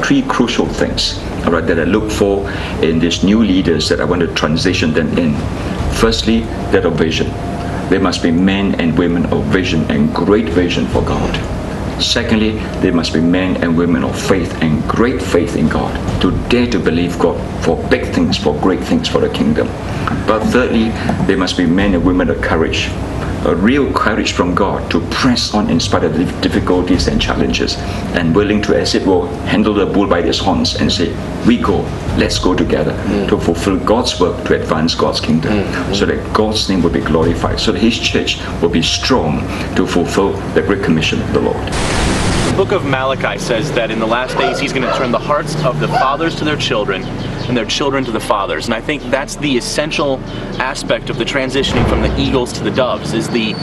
three crucial things, all right, that I look for in these new leaders that I want to transition them in. Firstly, that of vision. They must be men and women of vision and great vision for God. Secondly, they must be men and women of faith and great faith in God, to dare to believe God for big things, for great things for the kingdom. But thirdly, they must be men and women of courage, a real courage from God to press on in spite of the difficulties and challenges, and willing to, as it were, handle the bull by its horns and say, we go, let's go together to fulfill God's work, to advance God's kingdom, so that God's name will be glorified, so that His church will be strong to fulfill the great commission of the Lord. The book of Malachi says that in the last days He's going to turn the hearts of the fathers to their children and their children to the fathers. And I think that's the essential aspect of the transitioning from the eagles to the doves, is the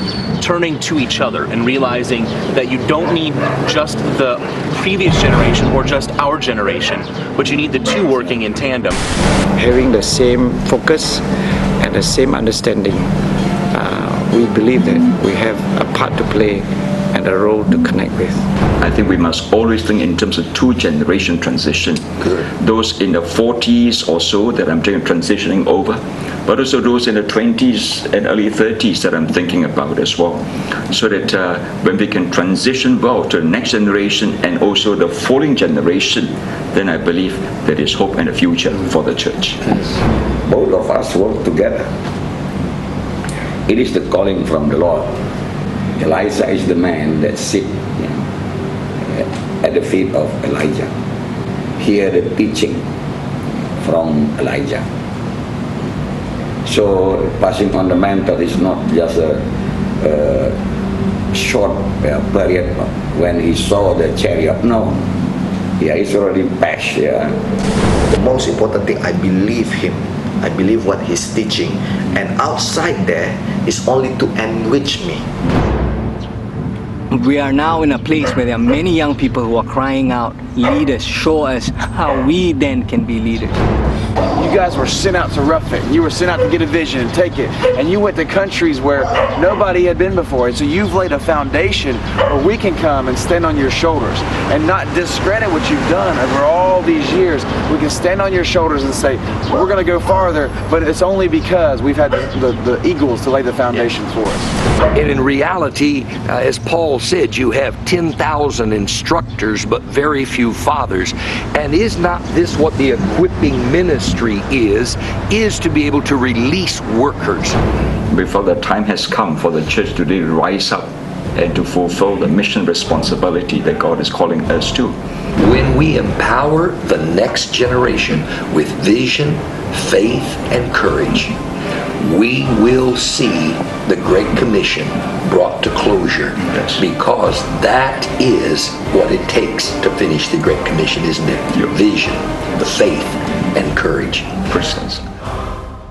turning to each other and realizing that you don't need just the previous generation or just our generation, but you need the two working in tandem. Having the same focus and the same understanding, we believe that we have a part to play and a role to connect with. I think we must always think in terms of two-generation transition. Good. Those in the 40s or so that I'm transitioning over, but also those in the 20s and early 30s that I'm thinking about as well. So that when we can transition well to the next generation and also the following generation, then I believe there is hope and a future for the church. Both of us work together. It is the calling from the Lord. Elijah is the man that sits at the feet of Elijah. Hear the teaching from Elijah. So passing on the mantle is not just a short period when he saw the chariot. No, he's already passed. The most important thing, I believe him. I believe what he's teaching, and outside there is only to enrich me. We are now in a place where there are many young people who are crying out, leaders, show us how we then can be leaders. You guys were sent out to rough it. You were sent out to get a vision and take it. And you went to countries where nobody had been before. And so you've laid a foundation where we can come and stand on your shoulders and not discredit what you've done over all these years. We can stand on your shoulders and say, we're going to go farther, but it's only because we've had the eagles to lay the foundation for us. And in reality, as Paul said, you have 10,000 instructors, but very few fathers. And is not this what the equipping ministry is to be able to release workers? Before the time has come for the church to really rise up and to fulfill the mission responsibility that God is calling us to. When we empower the next generation with vision, faith, and courage, we will see the Great Commission brought to closure. Yes. Because that is what it takes to finish the Great Commission, isn't it? Your vision, the faith, and courage. Precisely.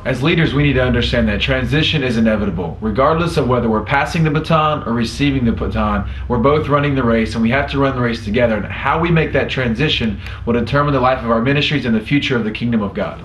As leaders, we need to understand that transition is inevitable. Regardless of whether we're passing the baton or receiving the baton, we're both running the race, and we have to run the race together. And how we make that transition will determine the life of our ministries and the future of the kingdom of God.